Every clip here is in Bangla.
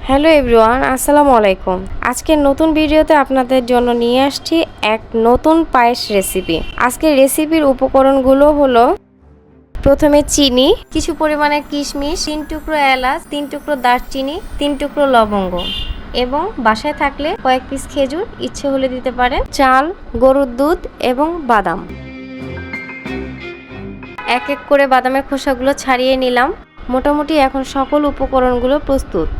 হ্যালো এভরিওয়ান, আসসালামু আলাইকুম। আজকের নতুন ভিডিওতে আপনাদের জন্য নিয়ে আসছি এক নতুন পায়েস রেসিপি। আজকের রেসিপির উপকরণগুলো হলো প্রথমে চিনি, কিছু পরিমাণে কিশমিশ, 3 টুকরো এলাচ, 3 টুকরো দারচিনি, 3 টুকরো লবঙ্গ এবং বাসায় থাকলে কয়েক পিস খেজুর, ইচ্ছে হলে দিতে পারেন, চাল, গরুর দুধ এবং বাদাম। এক এক করে বাদামের খোসাগুলো ছাড়িয়ে নিলাম। মোটামুটি এখন সকল উপকরণগুলো প্রস্তুত।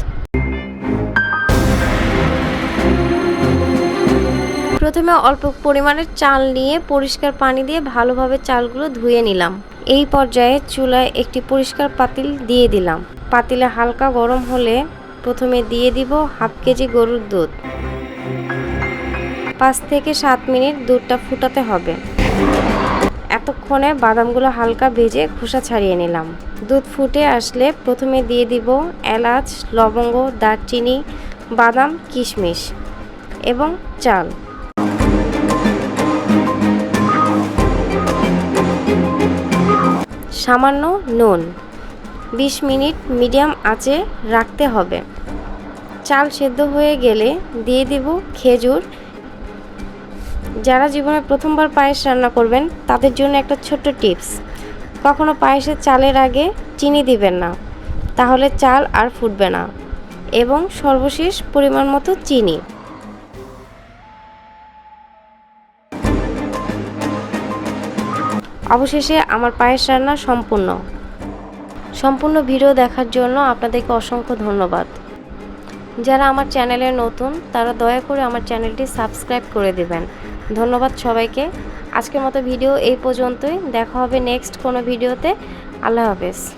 প্রথমে অল্প পরিমাণের চাল নিয়ে পরিষ্কার পানি দিয়ে ভালোভাবে চালগুলো ধুয়ে নিলাম। এই পর্যায়ে চুলায় একটি পরিষ্কার পাতিল দিয়ে দিলাম। পাতিলে হালকা গরম হলে প্রথমে দিয়ে দিব হাফ কেজি গরুর দুধ। 5 থেকে 7 মিনিট দুধটা ফুটাতে হবে। এতক্ষণে বাদামগুলো হালকা ভেজে খোসা ছাড়িয়ে নিলাম। দুধ ফুটে আসলে প্রথমে দিয়ে দিব এলাচ, লবঙ্গ, দারচিনি, বাদাম, কিশমিশ এবং চাল। সামান্য নুন। 20 মিনিট মিডিয়াম আঁচে রাখতে হবে। চাল সেদ্ধ হয়ে গেলে দিয়ে দেব খেজুর। যারা জীবনে প্রথমবার পায়েস রান্না করবেন তাদের জন্য একটা ছোট্ট টিপস, কখনো পায়েসের চালের আগে চিনি দিবেন না, তাহলে চাল আর ফুটবে না। এবং সর্বশেষ পরিমাণ মতো চিনি। অবশেষে আমার পায়েস রান্না সম্পূর্ণ ভিডিও দেখার জন্য আপনাদেরকে অসংখ্য ধন্যবাদ। যারা আমার চ্যানেলে নতুন তারা দয়া করে আমার চ্যানেলটি সাবস্ক্রাইব করে দেবেন। ধন্যবাদ সবাইকে। আজকের মতো ভিডিও এই পর্যন্তই। দেখা হবে নেক্সট কোনো ভিডিওতে। আল্লাহ হাফেজ।